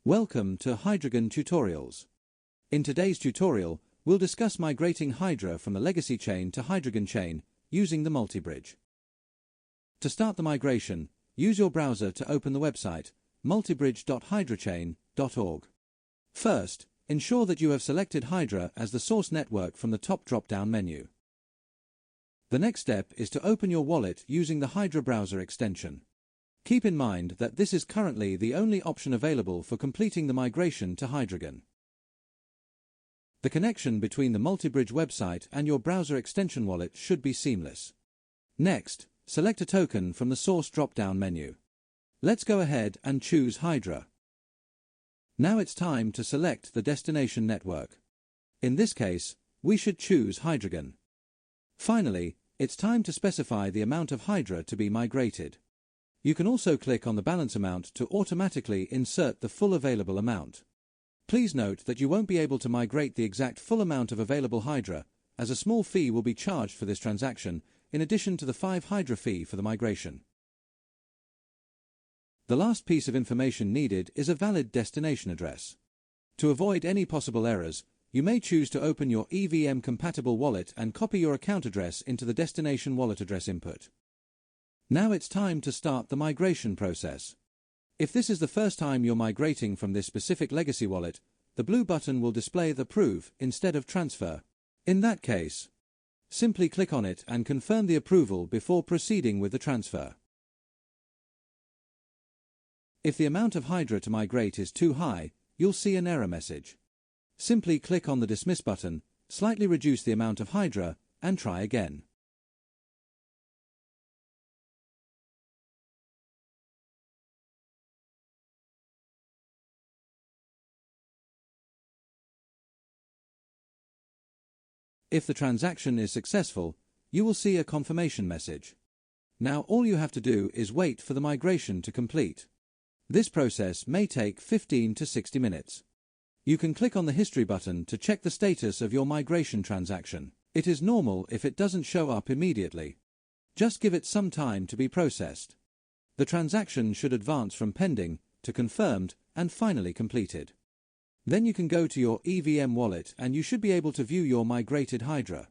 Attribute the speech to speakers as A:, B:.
A: Welcome to HydraGon Tutorials. In today's tutorial, we'll discuss migrating Hydra from the legacy chain to HydraGon chain using the multi-bridge. To start the migration, use your browser to open the website multibridge.hydrachain.org. First, ensure that you have selected Hydra as the source network from the top drop-down menu. The next step is to open your wallet using the Hydra browser extension. Keep in mind that this is currently the only option available for completing the migration to HydraGon. The connection between the multi-bridge website and your browser extension wallet should be seamless. Next, select a token from the source drop-down menu. Let's go ahead and choose Hydra. Now it's time to select the destination network. In this case, we should choose HydraGon. Finally, it's time to specify the amount of Hydra to be migrated. You can also click on the balance amount to automatically insert the full available amount. Please note that you won't be able to migrate the exact full amount of available Hydra, as a small fee will be charged for this transaction, in addition to the 5 Hydra fee for the migration. The last piece of information needed is a valid destination address. To avoid any possible errors, you may choose to open your EVM-compatible wallet and copy your account address into the destination wallet address input. Now it's time to start the migration process. If this is the first time you're migrating from this specific legacy wallet, the blue button will display the Approve instead of Transfer. In that case, simply click on it and confirm the approval before proceeding with the transfer. If the amount of Hydra to migrate is too high, you'll see an error message. Simply click on the Dismiss button, slightly reduce the amount of Hydra, and try again. If the transaction is successful, you will see a confirmation message. Now all you have to do is wait for the migration to complete. This process may take 15 to 60 minutes. You can click on the History button to check the status of your migration transaction. It is normal if it doesn't show up immediately. Just give it some time to be processed. The transaction should advance from pending to confirmed and finally completed. Then you can go to your EVM wallet and you should be able to view your migrated Hydra.